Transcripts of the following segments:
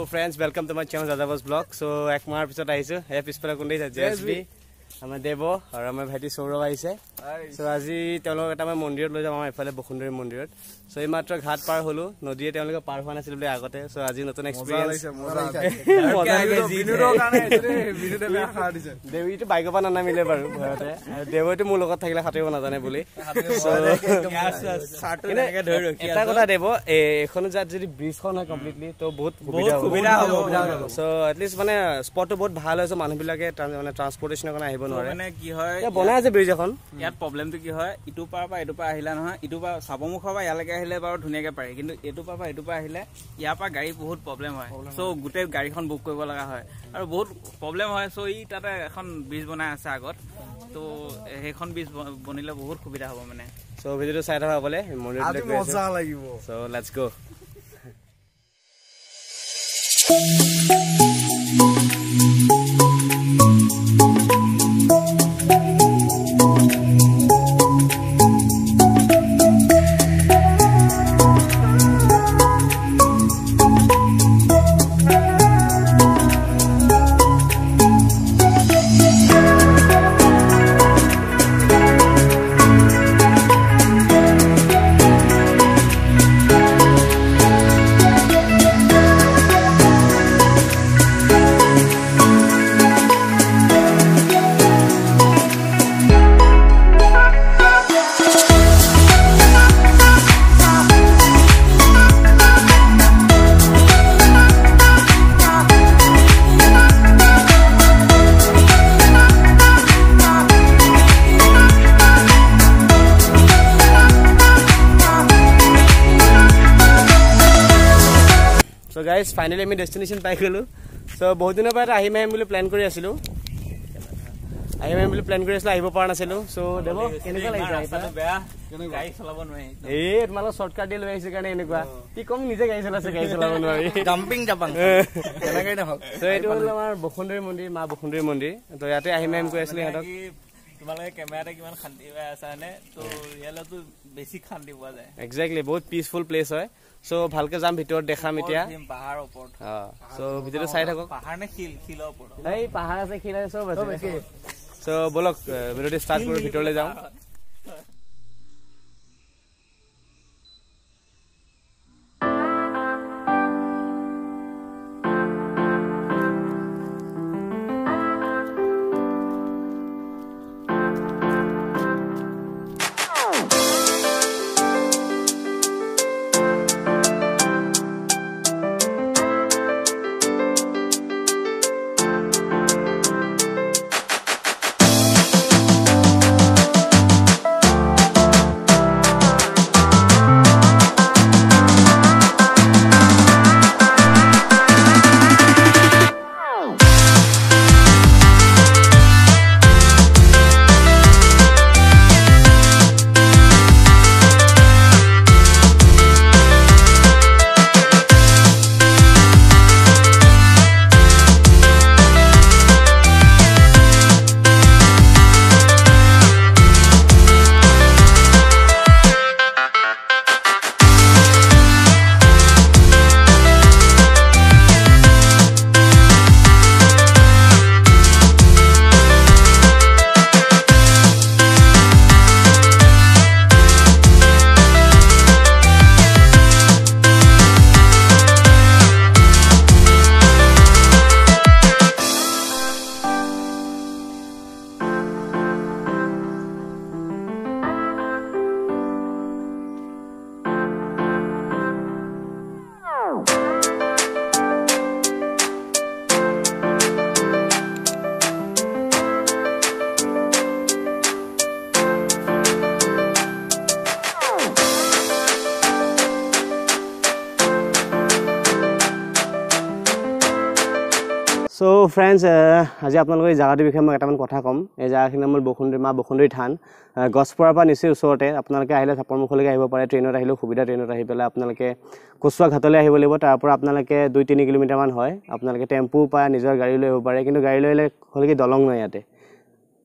friends, welcome to my channel Zadavas vlog. So ek mar episode aisu he pispala kundai JSB amar Devo aru amar bhati Saurav aise. So aji telok eta moi mondirat loi jam amar efale Bokhunduri mondirat. So ei matra ghat par holu nodiye telok par hona sil bole agote. So aji notun experience binuro kane binuro be kha dise Devi to bike pa na mile baru bhoyate Devo to mul logot thakile khatibo na jane boli. So satu enake dhoi rokhi eta kotha Devo ekhono jat jodi bridge khon completely to bahut subida hobo. So at least mane spot to bahut bhal hoise manu bilage mane transportation kone ahibo nore mane ki hoy ya bonai ase bridge ekhon yat problem to ki hoy itu par pa etu pa ahila noha itu pa sabomukha ba yalage ahile baru dhuniake pare kintu etu pa ahile ya pa gari bahut problem hoy. So gute gari khon book koribo laga hoy aru bahut problem hoy. So ei tata ekhon bridge bonai ase agot to ekhon bridge bonile bahut subida hobo mane. So video to side hoba bole mondirat lek moza lagibo. So let's go. So guys, finally I destination pai gelu. So bahut diner par ahim ahim bole plan kori asilu. Ahim bole plan kori asla ahibo para nasilu. So debo kenika lagise aita beya gai cholabo noi mala shortcut dil hoise kane enekwa ti kom nije gai cholabo noi dumping japang kenakai na hok. So etu hol amar Bokhunduri mondir ma Bokhunduri mondir to yate ahim ahim koi asli hatok তোমালোকে ক্যামেৰাতে কিমান শান্তি পাই আছা নে তো ইয়ালে তো বেছি শান্তি পোৱা যায় এক্স্যাক্টলি বহুত পিসফুল প্লেস হয় সো ভালকে যাম ভিতৰত দেখাম এতিয়া পাহাৰ ওপৰত সো ভিতৰত চাই থাকক পাহাৰ নে খিলৰ ওপৰত এই পাহাৰ আছে খিল আছে সব আছে সো বলক ভিডিওটি স্টাৰ্ট কৰো ভিতৰলৈ যাও So friends, আজি আপোনালোকৰ জাগাটোৰ বিষয়ে মই এটামান কথা কম। এই জাগাখিনিৰ নাম Bokhunduri মা Bokhunduri থান। গছপৰাৰ পৰা নিচেই ওচৰতে আপোনালোকে আহিলে চাপৰমুখলৈকে আহিব পাৰে ট্ৰেইনত আহিলেও সুবিধা ট্ৰেইনত আহি পেলাই আপোনালোকে কোচৱা ঘাটলৈ আহিব লাগিব তাৰ পৰা আপোনালোকে 2-3 কিলোমিটাৰ মান হয় আপোনালোকে টেম্পু পায় নিজৰ গাড়ী লৈ আহিব পাৰে কিন্তু গাড়ী লৈ হলে কি দলং নাই ইয়াতে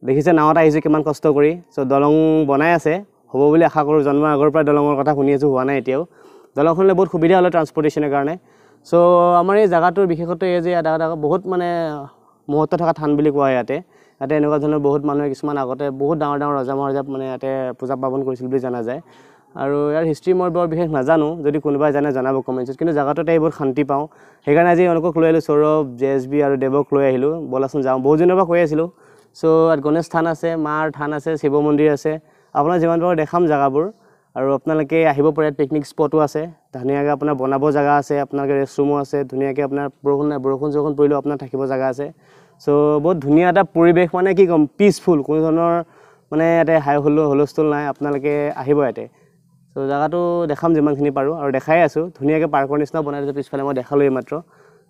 দেখিছে নাওত আহিছে কিমান কষ্ট কৰি সো দলং বনাই আছে হ'ব বুলি আশা কৰো জন্মৰ আগৰ পৰা দলঙৰ কথা শুনি আছো হোৱা নাই এতিয়াও দলংখনলে বহুত সুবিধা হলে ট্ৰান্সপোৰ্টেশনৰ কাৰণে সো আমাৰ এই জায়গাটোৰ বিশেষত্ব এই যে এটা বহুত মানে মহত্ব থকা থান বুলি কোৱা ইয়াতে এনেকুৱা ধৰণৰ বহুত মানুহে কিছুমান আগতে বহুত ডাঙৰ ডাঙৰ ৰজা মহাৰজা মানে ইয়াতে পূজা পাৰ্বণ কৰিছিল বুলি জনা যায় আৰু ইয়াৰ হিষ্ট্ৰী মই বৰ বিশেষ নাজানো যদি কোনোবাই জানে জনাব কমেণ্টছত কিন্তু জায়গাটোতে বহুত শান্তি পাওঁ সেইকাৰণে আজি এওঁলোকক লৈ আহিলোঁ সৌৰভ JSB আৰু দেৱক লৈ আহিলোঁ ব'লাচোন যাওঁ বহুত দিনৰ পৰা কৈ আছিলোঁ সো ইয়াত গণেশ থান আছে মাৰ থান আছে শিৱ মন্দিৰ আছে আপোনাৰ যিমান পাৰোঁ দেখাম জাগাবোৰ আৰু আপোনালোকে আহিব পাৰে পিকনিক স্পটো আছে ধুনীয়াকৈ আপোনাৰ বনাব জাগা আছে আপোনালোকে ৰেষ্টৰুমো আছে ধুনীয়াকৈ আপোনাৰ বৰষুণ পৰিলেও আপোনাৰ থাকিব জাগা আছে সো বহুত ধুনীয়া এটা পৰিৱেশ মানে কি ক'ম পিচফুল কোনো ধৰণৰ মানে ইয়াতে হাই হুলস্থুল নাই আপোনালোকে আহিব ইয়াতে সো জাগাটো দেখাম যিমানখিনি পাৰোঁ আৰু দেখাই আছোঁ ধুনীয়াকৈ পাৰ্কৰ নিচিনা বনাই দিছোঁ পিছফালে মই দেখালোঁ এইমাত্ৰ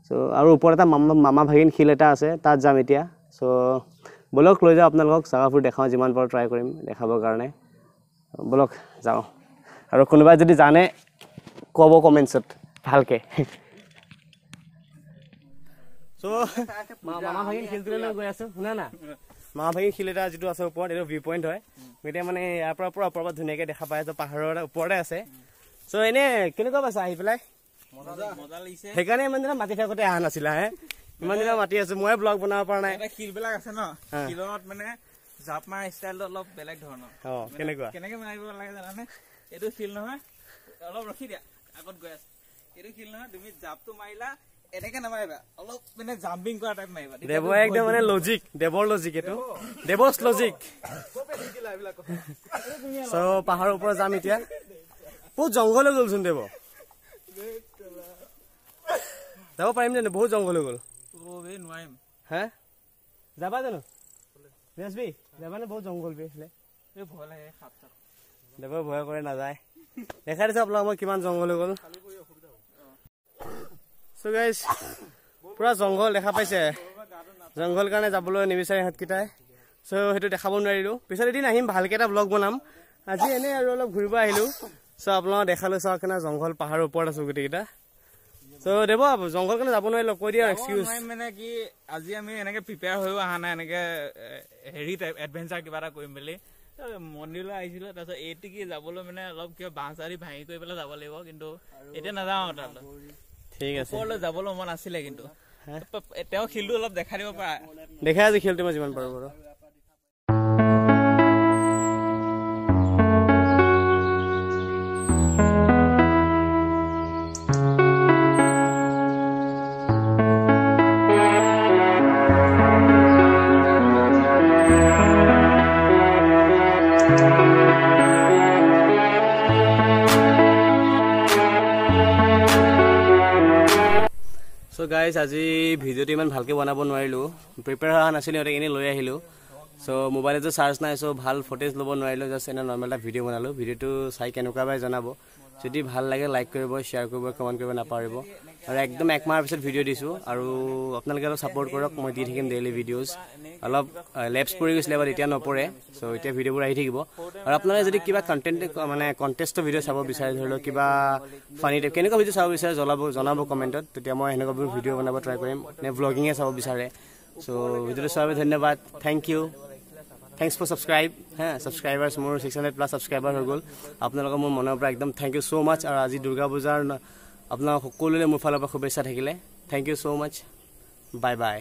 সো আৰু ওপৰত এটা মামা ভাগিন শিল এটা আছে তাত যাম এতিয়া সো বলক লৈ যাওঁ আপোনালোকক জাগাবোৰ দেখাওঁ যিমান পাৰোঁ ট্ৰাই কৰিম দেখাবৰ কাৰণে বলক যাওঁ আৰু কোনোবাই যদি জানে ক'ব কমেণ্টছত ভালকৈ সো মামা ভাগিন শিলটোলৈ গৈ আছোঁ শুনা না মামা ভাগিন শিল এটা যিটো আছে ওপৰত এইটো ভিউ পইণ্ট হয় গতিকে মানে ইয়াৰ পৰা পুৰা ওপৰৰ পৰা ধুনীয়াকৈ দেখা পাই আছোঁ পাহাৰৰ ওপৰতে আছে সো এনেই কেনেকুৱা পাইছা আহি পেলাই সেইকাৰণে ইমান দিনা মাতি থাকোঁতে অহা নাছিলা হে ইমান দিনা মাতি আছোঁ মই ব্লগ বনাব পৰা নাই শিলবিলাক আছে ন শিলত মানে জাপ মাৰা ষ্টাইলটো অলপ বেলেগ ধৰণৰ কেনেকুৱা কেনেকৈ মাৰিব লাগে জানানে এইটো শিল নহয় অলপ ৰখি দিয়া আগত গৈ আছে এইটো শিল নহয় তুমি জাপটো মাৰিলা এনেকে নামাৰিবা অলপ মানে জাম্পিং কৰা টাইপ মাৰিবা দেৱ একদম মানে লজিক দেৱৰ লজিক এইটো দেৱছ লজিক সো পাহাৰৰ ওপৰত যাম এতিয়া বহুত জংঘল হৈ গ'লচোন দেৱ যাব পাৰিম জানো বহুত জংঘল হৈ গ'ল নোৱাৰিম হে যাবা জানো JSB যাবানে বহুত জংঘল এইফালে ভয় লাগে দেৱৰ ভয় কৰে নাযায় দেখাই দিছোঁ আপোনালোক মই কিমান জংঘল হৈ গ'ল সো গাইজ পুৰা জংঘল দেখা পাইছে জংঘল কাৰণে যাবলৈ নিবিচাৰে ইহঁতকেইটাই সো সেইটো দেখাব নোৱাৰিলোঁ পিছত এদিন আহিম ভালকৈ এটা ব্লগ বনাম আজি এনেই আৰু অলপ ঘূৰিব আহিলোঁ সো আপোনালোকক দেখালোঁ চাওক কেনে জংঘল পাহাৰৰ ওপৰত আছোঁ গোটেইকেইটা সো দেৱ জংঘল কাৰণে যাব নোৱাৰিলোঁ কৈ দিয়া এক্সকিউজ মানে কি আজি আমি এনেকে প্ৰিপেয়াৰ হৈও অহা নাই এনেকে হেৰি টাইপ এডভেঞ্চাৰ কিবা এটা কৰিম বুলি মন্দিৰলৈ আহিছিলোঁ তাৰপিছত এইটো কি যাবলৈ মানে অলপ কিবা বাঁহ চাৰি ভাঙি কৰি পেলাই যাব লাগিব কিন্তু এতিয়া নাযাওঁ তালৈ ঠিক আছে ওপৰলৈ যাবলৈ মন আছিলে কিন্তু তেওঁ শিলটো অলপ দেখাই দিব পাৰা দেখাই আজি শিলটো মই যিমান পাৰোঁ বাৰু সো গাইজ আজি ভিডিঅ'টো ইমান ভালকৈ বনাব নোৱাৰিলোঁ প্ৰিপেয়াৰ হোৱা নাছিলোঁ সিহঁতে এনেই লৈ আহিলোঁ সো মোবাইলতো চাৰ্জ নাই সো ভাল ফুটেজ ল'ব নোৱাৰিলোঁ জাষ্ট এনে নৰ্মেল এটা ভিডিঅ' বনালোঁ ভিডিঅ'টো চাই কেনেকুৱা পাই জনাব যদি ভাল লাগে লাইক কৰিব শ্বেয়াৰ কৰিব কমেণ্ট কৰিব নাপাহৰিব আৰু একদম একমাহৰ পিছত ভিডিঅ' দিছোঁ আৰু আপোনালোকে অলপ ছাপোৰ্ট কৰক মই দি থাকিম ডেইলি ভিডিঅ'জ অলপ লেপছ পৰি গৈছিলে বাট এতিয়া নপৰে সো এতিয়া ভিডিঅ'বোৰ আহি থাকিব আৰু আপোনালোকে যদি কিবা কণ্টেণ্ট মানে কণ্টেষ্টৰ ভিডিঅ' চাব বিচাৰে ধৰি লওক কিবা ফানি টাইপ কেনেকুৱা ভিডিঅ' চাব বিচাৰে জনাব কমেণ্টত তেতিয়া মই সেনেকুৱাবোৰ ভিডিঅ' বনাব ট্ৰাই কৰিম নে ভ্লগিঙে চাব বিচাৰে সো ভিডিঅ'টো চোৱাৰ বাবে ধন্যবাদ thank you thanks for subscribe subscribers মোৰ 600+ ছাবস্ক্ৰাইবাৰ হৈ গ'ল আপোনালোকৰ মোৰ মনৰ পৰা একদম থেংক ইউ ছ' মাছ আৰু আজি দুৰ্গা পূজাৰ আপোনালোক সকলোলৈ মোৰ ফালৰ পৰা শুভেচ্ছা থাকিলে thank you so' much bye bye